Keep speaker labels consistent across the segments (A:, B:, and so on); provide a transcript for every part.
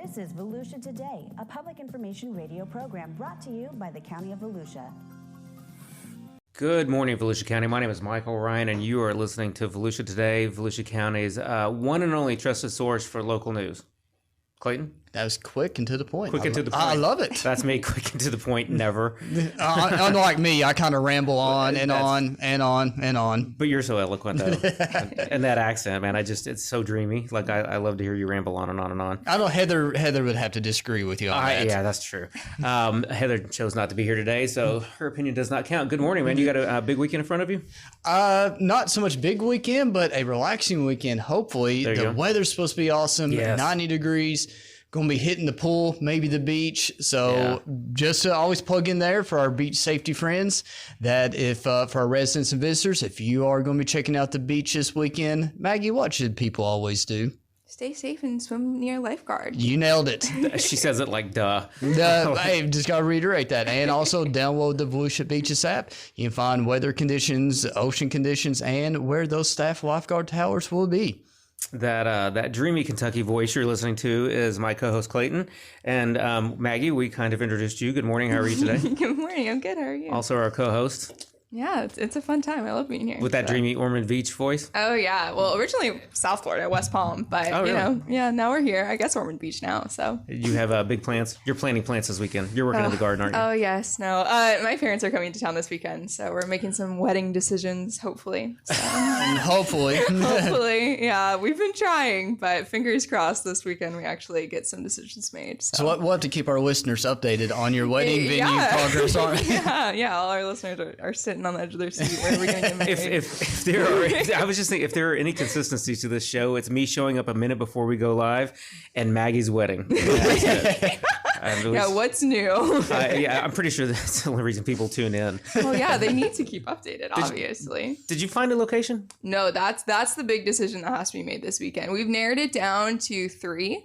A: This is Volusia Today, a public information radio program brought to you by the County of Volusia.
B: Good morning, Volusia County. My name is Michael Ryan, and you are listening to Volusia Today, Volusia County's one and only trusted source for local news. Clayton?
C: That was quick and to the point.
B: Quick and to the point.
C: I love it.
B: That's me, quick and to the point, never.
C: Unlike me, I kind of ramble on and on and on and on.
B: But you're so eloquent, though. And that accent, man, it's so dreamy. Like, I love to hear you ramble on and on and on.
C: I know Heather would have to disagree with you on that.
B: Yeah, that's true. Heather chose not to be here today, so her opinion does not count. Good morning, man. You got a big weekend in front of you?
C: Not so much big weekend, but a relaxing weekend, hopefully. The weather's supposed to be awesome,
B: yes.
C: 90 degrees. Going to be hitting the pool, maybe the beach. So just to always plug in there for our beach safety friends that if for our residents and visitors, if you are going to be checking out the beach this weekend, Maggie, what should people always do?
D: Stay safe and swim near a lifeguard.
C: You nailed it.
B: She says it like duh.
C: Hey, just got to reiterate that. And also download the Volusia Beaches app. You can find weather conditions, ocean conditions, and where those staff lifeguard towers will be.
B: That dreamy Kentucky voice you're listening to is my co-host Clayton. And Maggie, we kind of introduced you. Good morning. How are you today?
D: Good morning. I'm good. How are you?
B: Also our co-host.
D: Yeah, it's a fun time. I love being here.
B: With that dreamy Ormond Beach voice?
D: Oh, yeah. Well, originally South Florida, West Palm. But, now we're here. I guess Ormond Beach now, so.
B: You have big plans? You're planning plants this weekend. You're working in the garden, aren't you?
D: Oh, yes. No. My parents are coming to town this weekend, so we're making some wedding decisions, hopefully. So.
C: Hopefully.
D: Hopefully, yeah. We've been trying, but fingers crossed this weekend we actually get some decisions made. So
C: we'll have to keep our listeners updated on your wedding venue progress.
D: Yeah. All our listeners are sitting on the edge of their seat. Where are we going to get married?
B: If there are, I was just thinking, if there are any consistencies to this show, it's me showing up a minute before we go live and Maggie's wedding.
D: What's new?
B: I'm pretty sure that's the only reason people tune in.
D: Well, yeah, they need to keep updated, obviously.
B: Did you find a location?
D: No, that's the big decision that has to be made this weekend. We've narrowed it down to 3.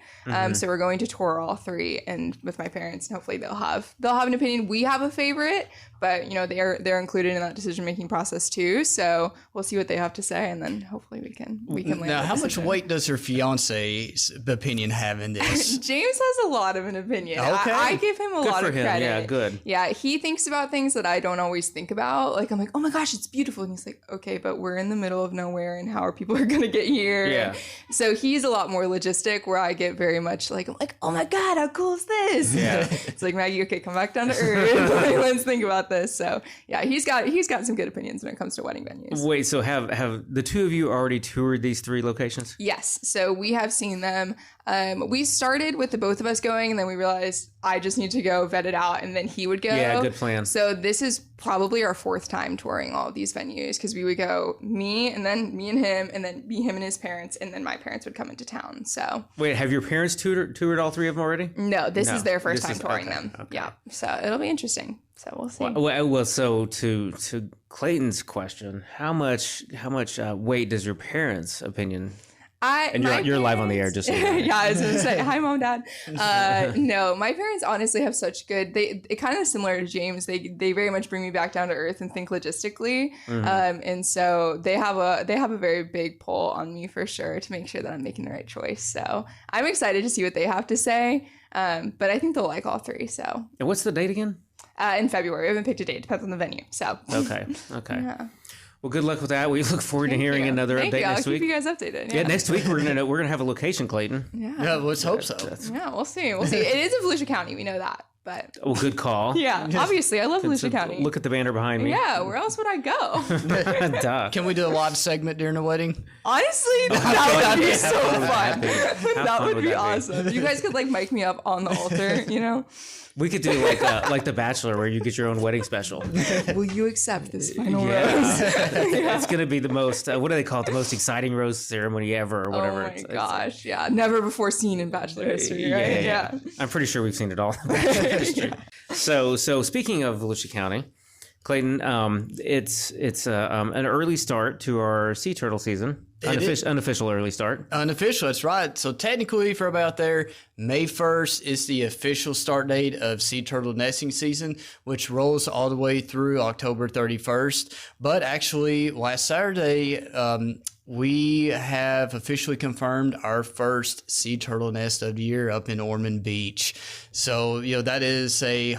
D: So we're going to tour all 3 and with my parents, and hopefully they'll have an opinion. We have a favorite, but they're incled in that decision-making process too. So we'll see what they have to say, and then hopefully we can land.
C: Now, how much weight does her fiance's opinion have in this?
D: James has a lot of an opinion. Okay. I give him a lot of credit.
B: Yeah, good.
D: Yeah, he thinks about things that I don't always think about. Like, I'm like, oh my gosh, it's beautiful. And he's like, okay, but we're in the middle of nowhere, and how are people going to get here?
B: Yeah.
D: So he's a lot more logistic, where I get very much like, I'm like, oh my God, how cool is this?
B: Yeah.
D: It's like, Maggie, okay, come back down to earth. Let's think about this. So yeah, he's got some good opinions when it comes to wedding venues.
B: Wait, so have the two of you already toured these 3 locations?
D: Yes. So we have seen them. We started with the both of us going, and then we realized I just need to go vet it out, and then he would go.
B: Yeah, good plan.
D: So this is probably our 4th time touring all of these venues, because we would go me and him, and then him and his parents, and then my parents would come into town. So
B: wait, have your parents toured all 3 of them already?
D: No, this is their first time touring them.
B: Okay.
D: Yeah, so it'll be interesting. So we'll see.
B: Well, so to Clayton's question, how much weight does your parents' opinion? You're live on the air, just so you know.
D: Yeah, I was going to say, hi, Mom, Dad. No, my parents honestly have such good, it kind of similar to James. They very much bring me back down to earth and think logistically. And so they have a very big pull on me for sure to make sure that I'm making the right choice. So I'm excited to see what they have to say. But I think they'll like all 3. So.
B: And what's the date again?
D: In February. We haven't picked a date. Depends on the venue. So.
B: Okay.
D: Yeah.
B: Well, good luck with that. We look forward to hearing another update next week.
D: I'll keep you guys updated.
B: Yeah, next week we're gonna have a location, Clayton.
C: Yeah, let's hope so.
D: Yeah, we'll see. It is in Volusia County. We know that. But
B: good call.
D: Yeah, obviously, I love Volusia County.
B: Look at the banner behind me.
D: Yeah, where else would I go?
B: Duh.
C: Can we do a live segment during the wedding?
D: Honestly, that would be so fun. That would be awesome. You guys could mic me up on the altar,
B: We could do like The Bachelor, where you get your own wedding special.
D: Will you accept this final rose?
B: It's going to be the most, what do they call it? The most exciting rose ceremony ever, or whatever.
D: Oh my gosh, yeah. Never before seen in Bachelor history, right?
B: Yeah. I'm pretty sure we've seen it all in Bachelor history. So speaking of Volusia County, Clayton, it's an early start to our sea turtle season. Unofficial early start.
C: Unofficial, that's right. So technically, for about there, May 1st is the official start date of sea turtle nesting season, which rolls all the way through October 31st. But actually, last Saturday, we have officially confirmed our first sea turtle nest of the year up in Ormond Beach. So, that is a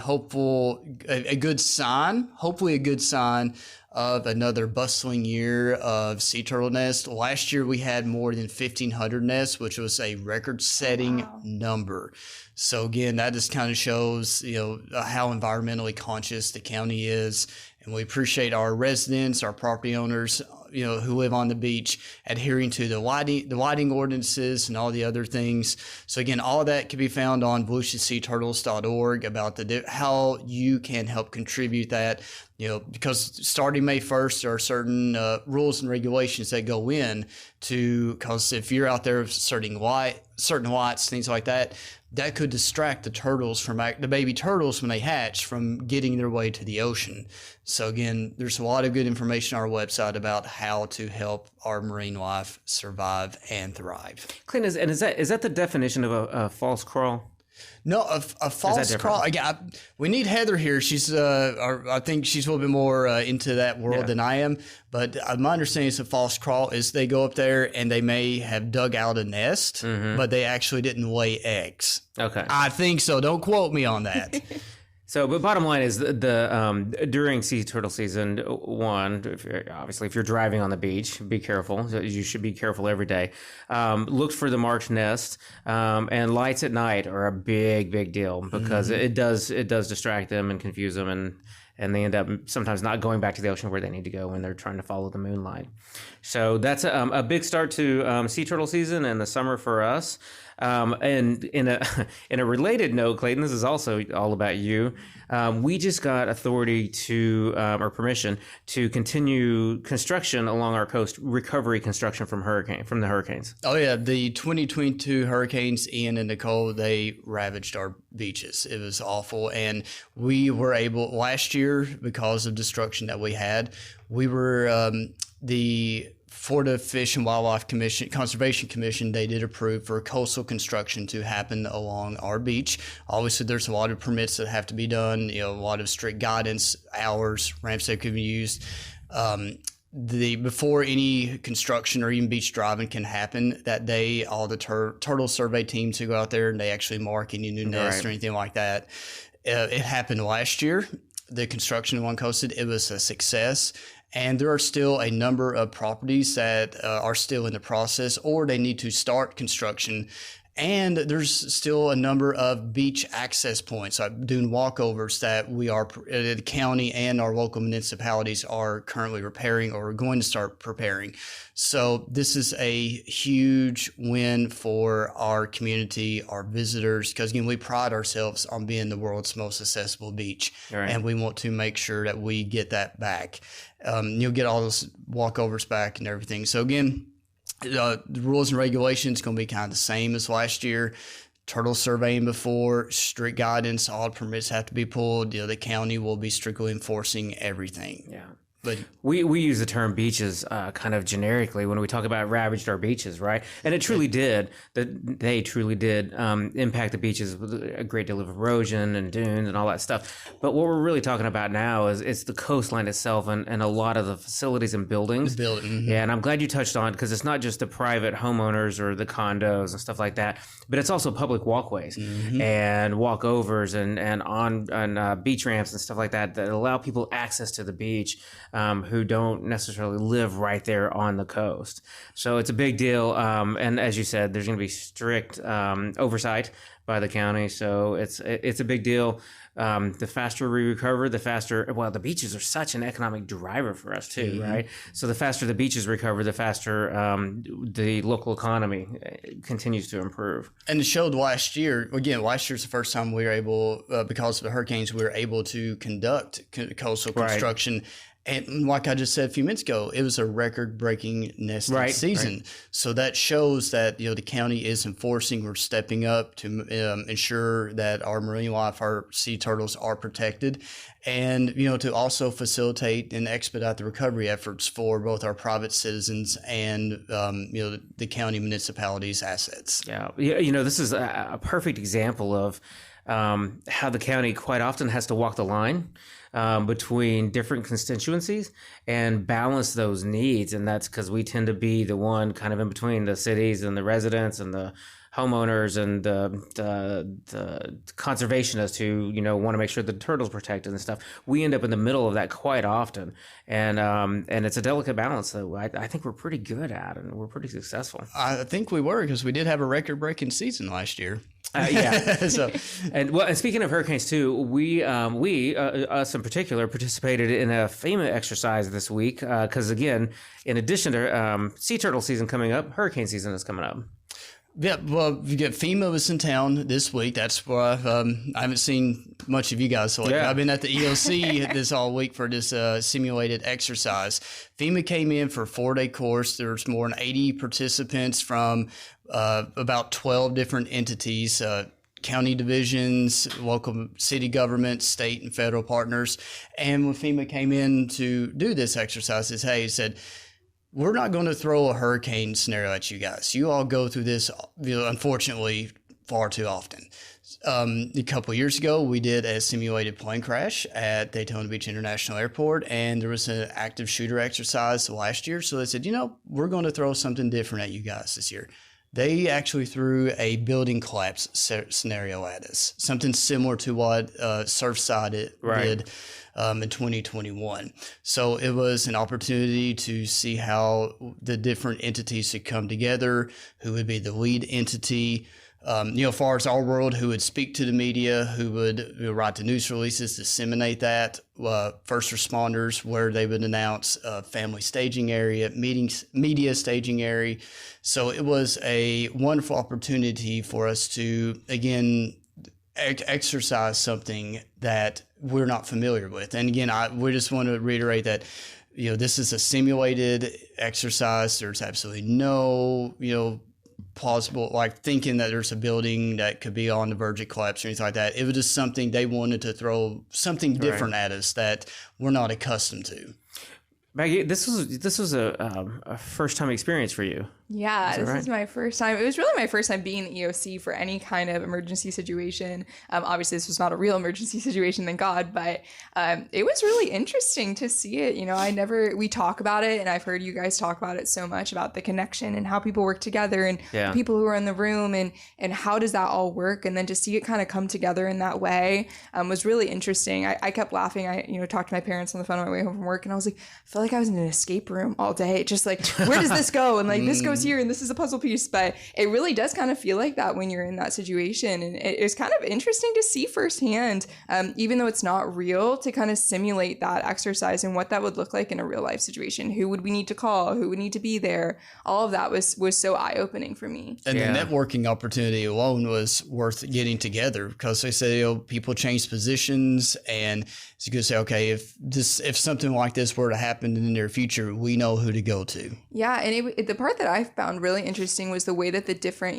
C: good sign, hopefully a good sign of another bustling year of sea turtle nests. Last year we had more than 1,500 nests, which was a record-setting number. So again, that just kind of shows, how environmentally conscious the county is, and we appreciate our residents, our property owners, who live on the beach, adhering to the lighting ordinances and all the other things. So again, all of that can be found on volusiaseaturtles.org about how you can help contribute that. Because starting May 1st, there are certain rules and regulations that go in because if you're out there certain lights, things like that, that could distract the baby turtles when they hatch from getting their way to the ocean. So again, there's a lot of good information on our website about how to help our marine life survive and thrive.
B: Clint, is that the definition of a false crawl?
C: No, a false crawl. Again, we need Heather here. She's, I think she's a little bit more into that world than I am. But my understanding is a false crawl is they go up there and they may have dug out a nest, but they actually didn't lay eggs.
B: Okay,
C: I think so. Don't quote me on that.
B: So, but bottom line is during sea turtle season, if you're driving on the beach, be careful. You should be careful every day. Look for the marked nest, and lights at night are a big deal because it does distract them and confuse them, and they end up sometimes not going back to the ocean where they need to go when they're trying to follow the moonlight. So that's a big start to sea turtle season and the summer for us. And in a related note, Clayton, this is also all about you. We just got authority or permission to continue construction along our coast, recovery construction from the hurricanes.
C: Oh yeah, the 2022 hurricanes Ian and Nicole, they ravaged our beaches. It was awful, and we were able last year because of destruction that we had. We were the Florida Fish and Wildlife Conservation Commission, they did approve for coastal construction to happen along our beach. Obviously, there's a lot of permits that have to be done, a lot of strict guidance, hours, ramps that could be used. Before any construction or even beach driving can happen that day, all the turtle survey teams who go out there and they actually mark any new nest or anything like that. It happened last year. The construction along coasted, it was a success. And there are still a number of properties that are still in the process, or they need to start construction. And there's still a number of beach access points, doing walkovers that the county and our local municipalities are currently repairing or are going to start preparing. So this is a huge win for our community, our visitors, because again, we pride ourselves on being the world's most accessible beach. Right. And we want to make sure that we get that back. You'll get all those walkovers back and everything. So again, the rules and regulations going to be kind of the same as last year. Turtle surveying before, strict guidance, all permits have to be pulled. The county will be strictly enforcing everything.
B: Yeah.
C: But
B: we use the term beaches kind of generically when we talk about ravaged our beaches, right? And it truly did. They truly did impact the beaches with a great deal of erosion and dunes and all that stuff. But what we're really talking about now is the coastline itself and a lot of the facilities and buildings. Yeah, and I'm glad you touched on because it's not just the private homeowners or the condos and stuff like that, but it's also public walkways and walkovers and beach ramps and stuff like that allow people access to the beach. Who don't necessarily live right there on the coast. So it's a big deal. And as you said, there's going to be strict oversight by the county. So it's a big deal. The faster we recover, the beaches are such an economic driver for us too, right? So the faster the beaches recover, the faster the local economy continues to improve.
C: And it showed last year's the first time we were able, because of the hurricanes, we were able to conduct coastal construction. Right. And like I just said a few minutes ago, it was a record-breaking nesting season. Right. So that shows that, the county is enforcing or stepping up to ensure that our marine life, our sea turtles are protected, and, to also facilitate and expedite the recovery efforts for both our private citizens and, the county municipalities' assets.
B: Yeah. This is a perfect example of how the county quite often has to walk the line between different constituencies and balance those needs. And that's because we tend to be the one kind of in between the cities and the residents and the homeowners and the conservationists who, want to make sure the turtles protected and stuff. We end up in the middle of that quite often. And it's a delicate balance that I think we're pretty good at, and we're pretty successful.
C: I think we were, because we did have a record-breaking season last year.
B: Yeah. And speaking of hurricanes too, we us in particular participated in a FEMA exercise this week because again, in addition to sea turtle season coming up, hurricane season is coming up.
C: Yeah, well, FEMA was in town this week. That's why I haven't seen much of you guys. So I've been at the EOC this all week for this simulated exercise. FEMA came in for a 4-day course. There's more than 80 participants from about 12 different entities, county divisions, local city governments, state and federal partners. And when FEMA came in to do this exercise, he said, we're not going to throw a hurricane scenario at you guys. You all go through this, unfortunately, far too often. A couple of years ago, we did a simulated plane crash at Daytona Beach International Airport, and there was an active shooter exercise last year. So they said, we're going to throw something different at you guys this year. They actually threw a building collapse scenario at us, something similar to what Surfside did in 2021. So it was an opportunity to see how the different entities could come together, who would be the lead entity, as far as our world, who would speak to the media, who would write the news releases, disseminate that, first responders, where they would announce family staging area, media staging area. So it was a wonderful opportunity for us to, again, exercise something that we're not familiar with. And again, we just want to reiterate that, this is a simulated exercise. There's absolutely no, plausible, like thinking that there's a building that could be on the verge of collapse or anything like that. It was just something they wanted to throw something different at us that we're not accustomed to.
B: Maggie, this was a first time experience for you.
D: Yeah, this is my first time. It was really my first time being in the EOC for any kind of emergency situation. Obviously, this was not a real emergency situation, thank God, but it was really interesting to see it. We talk about it, and I've heard you guys talk about it so much, about the connection and how people work together and the people who are in the room and how does that all work. And then to see it kind of come together in that way was really interesting. I kept laughing. I talked to my parents on the phone on my way home from work, and I was like, I feel like I was in an escape room all day. Just like, where does this go? And like, this goes here and this is a puzzle piece. But it really does kind of feel like that when you're in that situation. And it was kind of interesting to see firsthand, even though it's not real, to kind of simulate that exercise and what that would look like in a real life situation. Who would we need to call? Who would need to be there? All of that was so eye-opening for me.
C: And the networking opportunity alone was worth getting together, because they say, people change positions, and you could say, okay, if something like this were to happen in the near future, we know who to go to.
D: Yeah, and the part that I found really interesting was the way that the different,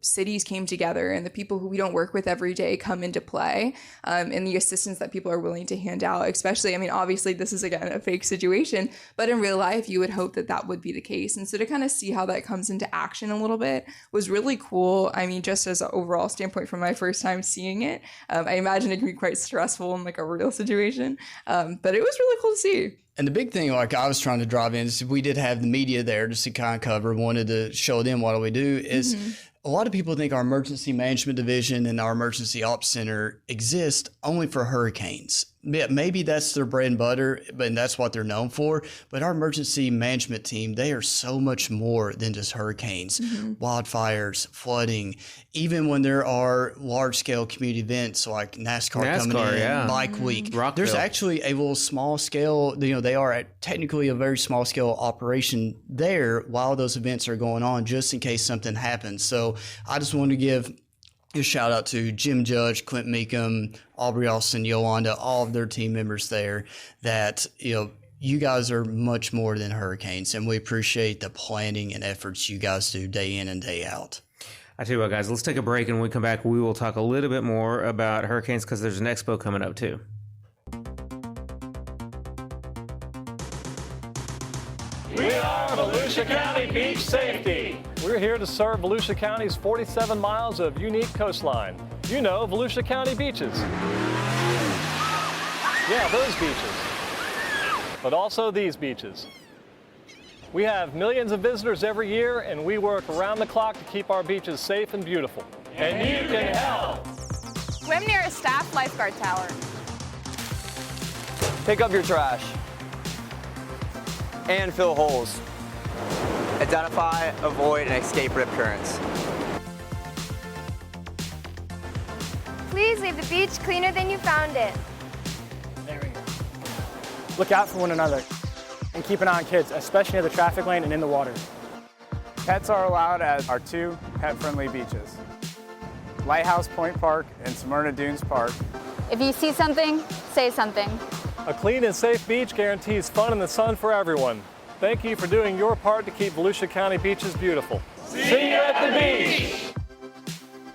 D: cities came together, and the people who we don't work with every day come into play, and the assistance that people are willing to hand out. Especially, obviously this is again a fake situation, but in real life you would hope that that would be the case. And so to kind of see how that comes into action a little bit was really cool. Just as an overall standpoint from my first time seeing it, I imagine it can be quite stressful in like a real situation, but it was really cool to see.
C: And the big thing, like I was trying to drive in, is we did have the media there just to kind of cover, wanted to show them what do we do, is a lot of people think our emergency management division and our emergency ops center exist only for hurricanes. Yeah, maybe that's their bread and butter, and that's what they're known for. But our emergency management team, they are so much more than just hurricanes, wildfires, flooding. Even when there are large-scale community events like NASCAR coming in, Bike Week, there's actually a little small-scale, they are technically a very small-scale operation there while those events are going on, just in case something happens. So I just want to give a shout out to Jim Judge, Clint Meekum, Aubrey Austin, Yolanda, all of their team members there that, you guys are much more than hurricanes, and we appreciate the planning and efforts you guys do day in and day out.
B: I tell you what, guys, let's take a break, and when we come back, we will talk a little bit more about hurricanes because there's an expo coming up too.
E: We are Volusia County Beach Safety. We're here to serve Volusia County's 47 miles of unique coastline. You know, Volusia County beaches. Yeah, those beaches. But also these beaches. We have millions of visitors every year, and we work around the clock to keep our beaches safe and beautiful. And you can help.
F: Swim near a staff lifeguard tower.
G: Pick up your trash and fill holes. Identify, avoid, and escape rip currents.
F: Please leave the beach cleaner than you found it.
H: There we go. Look out for one another and keep an eye on kids, especially near the traffic lane and in the water.
I: Pets are allowed at our 2 pet-friendly beaches, Lighthouse Point Park and Smyrna Dunes Park.
F: If you see something, say something.
E: A clean and safe beach guarantees fun in the sun for everyone. Thank you for doing your part to keep Volusia County beaches beautiful. See you at the beach!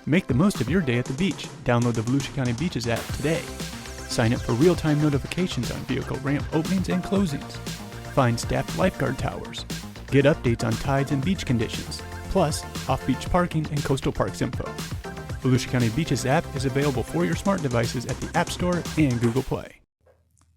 J: Make the most of your day at the beach. Download the Volusia County Beaches app today. Sign up for real-time notifications on vehicle ramp openings and closings. Find staffed lifeguard towers. Get updates on tides and beach conditions, plus off-beach parking and coastal parks info. Volusia County Beaches app is available for your smart devices at the App Store and Google Play.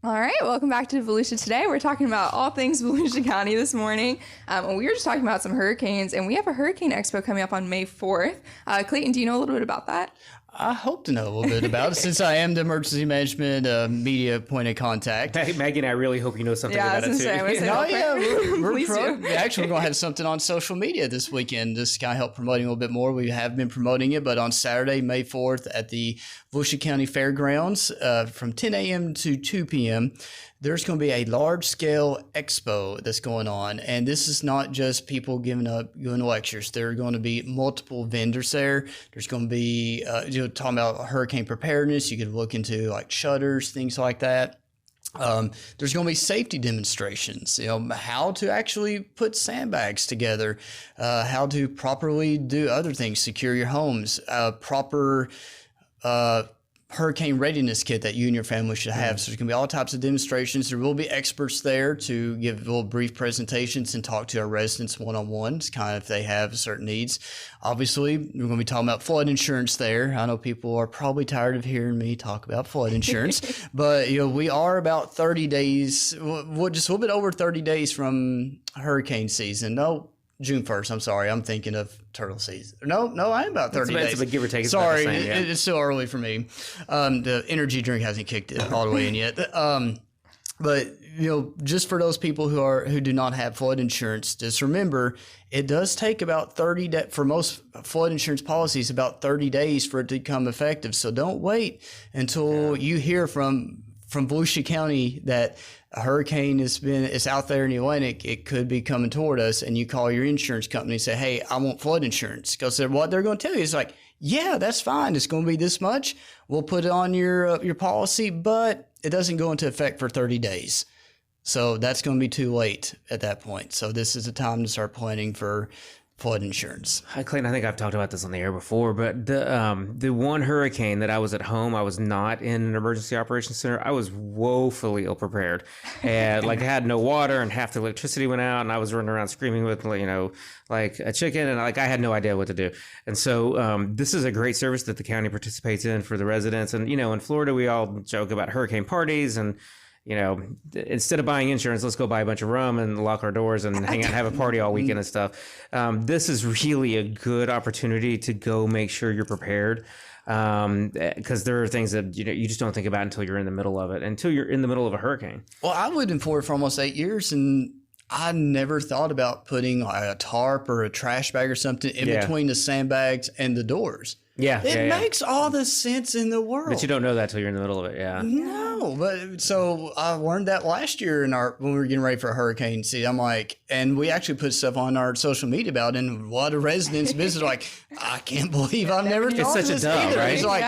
D: All right, welcome back to Volusia Today. We're talking about all things Volusia County this morning. And we were just talking about some hurricanes, and we have a Hurricane Expo coming up on May 4th. Clayton, do you know a little bit about that?
C: I hope to know a little bit about it since I am the emergency management media point of contact.
B: Hey, Maggie and I really hope you know something about it too.
C: Actually, we're going to have something on social media this weekend just to kind of help promoting a little bit more. We have been promoting it, but on Saturday, May 4th at the Volusia County Fairgrounds from 10 a.m. to 2 p.m., there's going to be a large-scale expo that's going on, and this is not just people giving lectures. There are going to be multiple vendors there. There's going to be, talking about hurricane preparedness. You could look into like shutters, things like that. There's going to be safety demonstrations, how to actually put sandbags together, how to properly do other things, secure your homes, proper hurricane readiness kit that you and your family should have. So there's going to be all types of demonstrations. There will be experts there to give little brief presentations and talk to our residents one-on-one, kind of if they have certain needs. Obviously, we're going to be talking about flood insurance there. I know people are probably tired of hearing me talk about flood insurance, but we are about 30 days, just a little bit over 30 days from hurricane season. No, June 1st. I'm sorry. I'm thinking of turtle season. No, I am about 30 days.
B: Give or take.
C: Sorry, it's still early for me. The energy drink hasn't kicked it all the way in yet. But just for those people who do not have flood insurance, just remember it does take about 30 days for most flood insurance policies, about 30 days for it to become effective. So don't wait until you hear from Volusia County that a hurricane is out there in the Atlantic. It could be coming toward us, and you call your insurance company and say, "Hey, I want flood insurance." Because what they're going to tell you is like, "Yeah, that's fine. It's going to be this much. We'll put it on your policy, but it doesn't go into effect for 30 days." So that's going to be too late at that point. So this is the time to start planning for flood insurance.
B: Hi, Clayton. I think I've talked about this on the air before, but the one hurricane that I was at home, I was not in an emergency operations center. I was woefully ill prepared, and I had no water, and half the electricity went out, and I was running around screaming with like a chicken, and I had no idea what to do. And so this is a great service that the county participates in for the residents. And in Florida, we all joke about hurricane parties and. Instead of buying insurance, let's go buy a bunch of rum and lock our doors and hang out and have a party all weekend and stuff. This is really a good opportunity to go make sure you're prepared. Because there are things that you just don't think about until you're in the middle of it, until you're in the middle of a hurricane.
C: Well, I lived in Florida for almost 8 years, and I never thought about putting a tarp or a trash bag or something in between the sandbags and the doors. It makes all the sense in the world.
B: But you don't know that till you're in the middle of it,
C: No, but so I learned that last year when we were getting ready for a hurricane. See, I'm like, and we actually put stuff on our social media about it, and a lot of residents visitors are like, I can't believe I've never thought of this either.
B: Right?
C: It's like,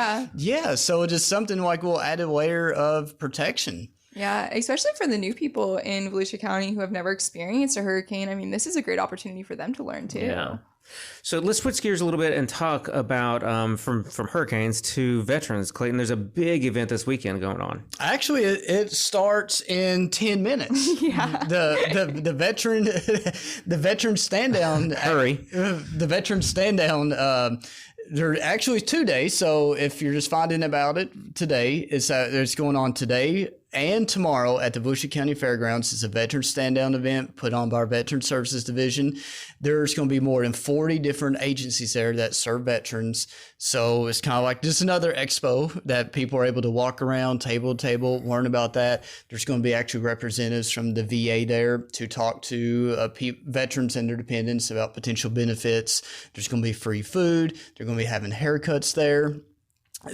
C: so just something like we'll add a layer of protection.
D: Yeah, especially for the new people in Volusia County who have never experienced a hurricane. I mean, this is a great opportunity for them to learn too.
B: Yeah. So let's switch gears a little bit and talk about from hurricanes to veterans. Clayton, there's a big event this weekend going on.
C: Actually, it starts in 10 minutes.
D: Yeah.
C: The veteran stand down.
B: Hurry.
C: The veteran stand down. There are actually 2 days. So if you're just finding about it today, it's going on today and tomorrow at the Volusia County Fairgrounds. It's a veteran stand down event put on by our Veteran Services Division. There's going to be more than 40 different agencies there that serve veterans. So it's kind of like just another expo that people are able to walk around table to table, learn about that. There's going to be actually representatives from the VA there to talk to veterans and their dependents about potential benefits. There's going to be free food. They're going to be having haircuts there.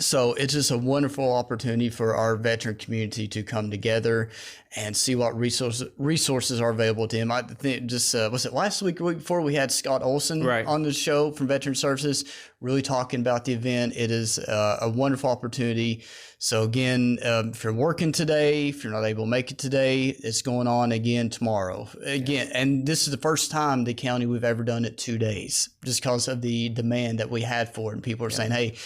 C: So it's just a wonderful opportunity for our veteran community to come together and see what resources are available to him. I think was it last week or week before we had Scott Olson on the show from Veteran Services really talking about the event. It is a wonderful opportunity. So again, if you're working today, if you're not able to make it today, it's going on again tomorrow. Again, and this is the first time the county we've ever done it 2 days just because of the demand that we had for it. And people are saying, hey,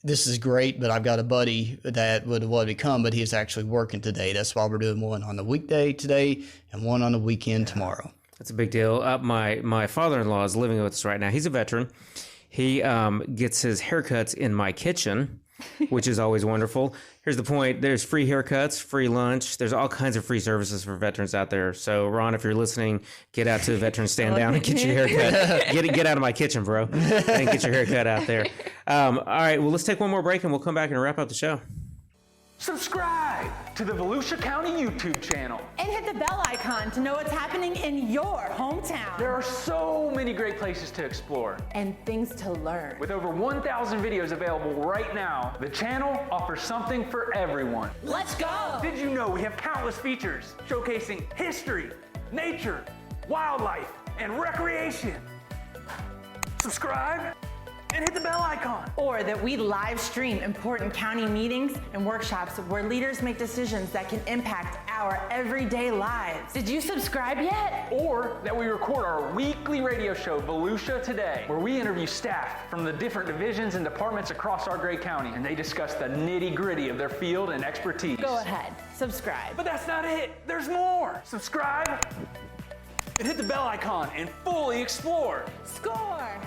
C: this is great, but I've got a buddy that would love to come, but he's actually working today. That's why we're doing one on the weekday today and one on the weekend tomorrow.
B: That's a big deal. My father-in-law is living with us right now. He's a veteran. He gets his haircuts in my kitchen, which is always wonderful. Here's the point. There's free haircuts, free lunch. There's all kinds of free services for veterans out there. So, Ron, if you're listening, get out to the Veteran Stand Down and get your haircut. Get out of my kitchen, bro, and get your haircut out there. All right, well, let's take one more break, and we'll come back and wrap up the show.
K: Subscribe to the Volusia County YouTube channel.
L: And hit the bell icon to know what's happening in your hometown.
K: There are so many great places to explore.
L: And things to learn.
K: With over 1,000 videos available right now, the channel offers something for everyone.
L: Let's go!
K: Did you know we have countless features showcasing history, nature, wildlife, and recreation? Subscribe and hit the bell icon.
L: Or that we live stream important county meetings and workshops where leaders make decisions that can impact our everyday lives. Did you subscribe yet?
K: Or that we record our weekly radio show, Volusia Today, where we interview staff from the different divisions and departments across our great county, and they discuss the nitty-gritty of their field and expertise.
L: Go ahead, subscribe.
K: But that's not it. There's more. Subscribe and hit the bell icon and fully explore.
L: Score!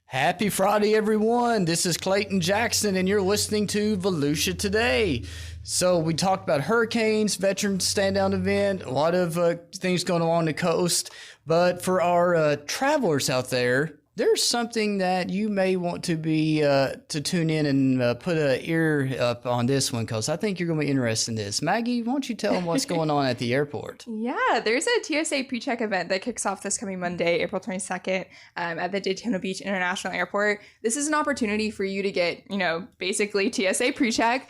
C: Happy Friday, everyone. This is Clayton Jackson, and you're listening to Volusia Today. So we talked about hurricanes, veteran stand-down event, a lot of things going along the coast. But for our travelers out there, there's something that you may want to be to tune in and put an ear up on this one, because I think you're going to be interested in this. Maggie, why don't you tell them what's going on at the airport?
D: Yeah, there's a TSA PreCheck event that kicks off this coming Monday, April 22nd, at the Daytona Beach International Airport. This is an opportunity for you to get, basically TSA PreCheck.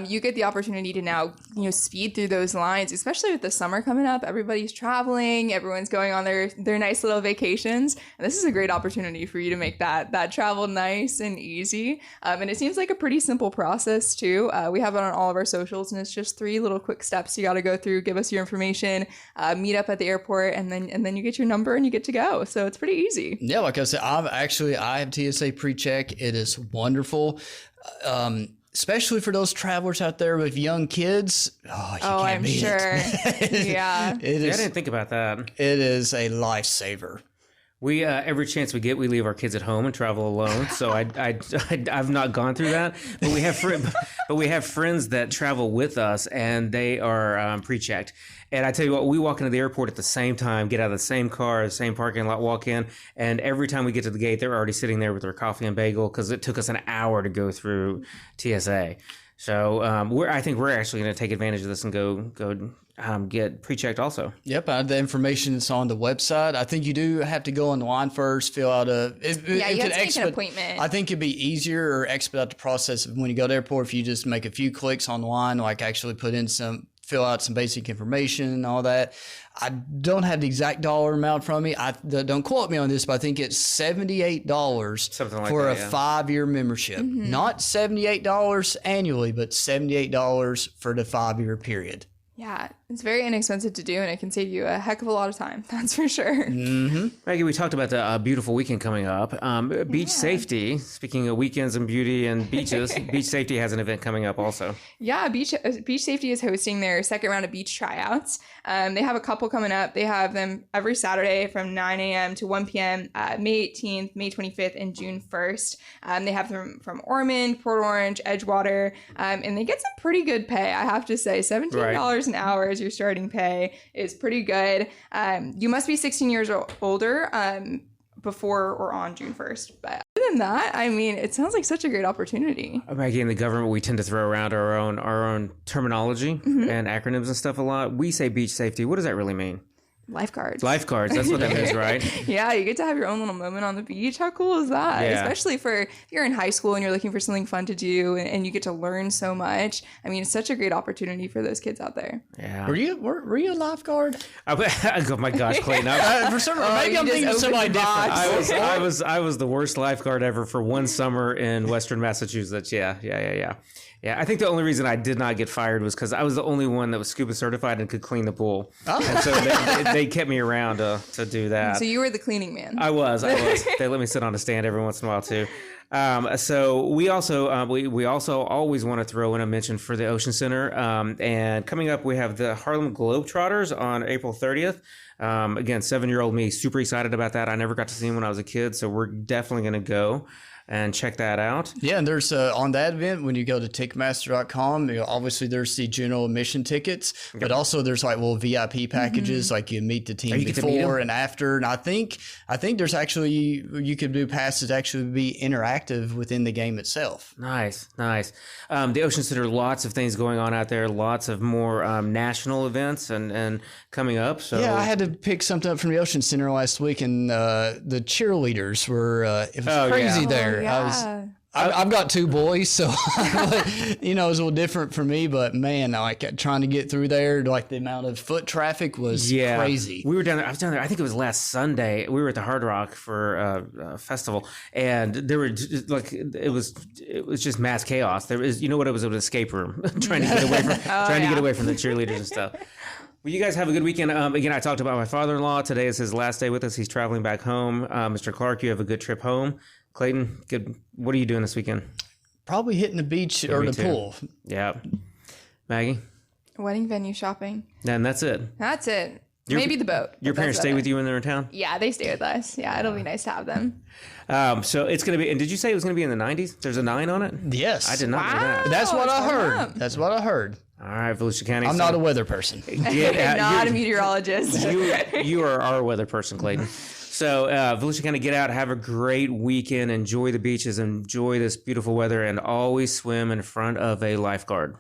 D: You get the opportunity to now, speed through those lines, especially with the summer coming up. Everybody's traveling, everyone's going on their nice little vacations, and this is a great opportunity for you to make that travel nice and easy. And it seems like a pretty simple process too. We have it on all of our socials, and it's just 3 little quick steps you got to go through. Give us your information, meet up at the airport, and then you get your number and you get to go. So it's pretty easy. Yeah,
C: like I said, I have TSA PreCheck. It is wonderful. Especially for those travelers out there with young kids. Oh,
D: I'm sure. Yeah.
B: I didn't think about that.
C: It is a lifesaver.
B: We every chance we get, we leave our kids at home and travel alone. So I've not gone through that, but we have friends that travel with us, and they are pre-checked. And I tell you what, we walk into the airport at the same time, get out of the same car, the same parking lot, walk in, and every time we get to the gate, they're already sitting there with their coffee and bagel because it took us an hour to go through TSA. So I think we're actually going to take advantage of this and go get pre-checked also.
C: Yep, the information is on the website. I think you do have to go online first, fill out you have to make an appointment. I think it'd be easier or expedite the process when you go to the airport if you just make a few clicks online, like actually put in some fill out some basic information and all that. I don't have the exact dollar amount from me. Don't quote me on this, but I think it's $78 for a 5-year membership. Not $78 annually, but $78 for the 5-year period.
D: Yeah, it's very inexpensive to do, and it can save you a heck of a lot of time. That's for sure.
B: Maggie, we talked about the beautiful weekend coming up. Beach safety, speaking of weekends and beauty and beaches, beach safety has an event coming up also. Yeah,
D: beach safety is hosting their second round of beach tryouts. They have a couple coming up. They have them every Saturday from 9 a.m. to 1 p.m., May 18th, May 25th, and June 1st. They have them from Ormond, Port Orange, Edgewater, and they get some pretty good pay, I have to say. $17 an hour as your starting pay is pretty good. You must be 16 years or older before or on June 1st. But other than that, I mean, it sounds like such a great opportunity.
B: Maggie, in the government, we tend to throw around our own terminology and acronyms and stuff a lot. We say beach safety. What does that really mean?
D: Lifeguards.
B: That's what that means, right?
D: Yeah, you get to have your own little moment on the beach. How cool is that?
B: Yeah.
D: Especially if you're in high school and you're looking for something fun to do and you get to learn so much. I mean, it's such a great opportunity for those kids out there.
B: Yeah.
C: Were you a lifeguard?
B: Oh my gosh, Clayton.
C: For some reason, maybe I'm thinking of somebody different.
B: I was the worst lifeguard ever for one summer in Western Massachusetts. Yeah, I think the only reason I did not get fired was because I was the only one that was scuba certified and could clean the pool. Oh. And so they kept me around to do that.
D: So you were the cleaning man.
B: I was. They let me sit on a stand every once in a while too. So we also we also always want to throw in a mention for the Ocean Center. And coming up, we have the Harlem Globetrotters on April 30th. Again, 7-year-old me, super excited about that. I never got to see him when I was a kid, so we're definitely going to go and check that out.
C: Yeah, and there's on that event, when you go to Ticketmaster.com, obviously there's the general admission tickets, but also there's like little VIP packages, like you meet the team before and after. And I think there's actually, you could do passes actually be interactive within the game itself.
B: Nice. The Ocean Center, lots of things going on out there, lots of more national events and coming up. So
C: yeah, I had to pick something up from the Ocean Center last week, and the cheerleaders were, it was crazy there.
D: Yeah.
C: I've got 2 boys, so it was a little different for me. But man, like trying to get through there, like the amount of foot traffic was crazy.
B: We were down there. I was down there. I think it was last Sunday. We were at the Hard Rock for a festival, and there were it was just mass chaos. There was, what it was, an escape room trying to get away from to get away from the cheerleaders and stuff. Well, you guys have a good weekend. Again, I talked about my father-in-law. Today is his last day with us. He's traveling back home. Mr. Clark, you have a good trip home. Clayton, good. What are you doing this weekend?
C: Probably hitting the beach or the pool.
B: Yeah. Maggie?
D: Wedding venue shopping.
B: And that's it.
D: Maybe the boat.
B: Your parents stay with you when they're in town?
D: Yeah, they stay with us. Yeah, it'll be nice to have them.
B: So it's going to be, and did you say it was going to be in the 90s? There's a 9 on it?
C: Yes.
B: I did not know that.
C: That's what I heard.
B: All right, Volusia County.
C: I'm not a weather person.
D: Not a meteorologist.
B: You are our weather person, Clayton. So Volusia County, get out, have a great weekend, enjoy the beaches, enjoy this beautiful weather, and always swim in front of a lifeguard.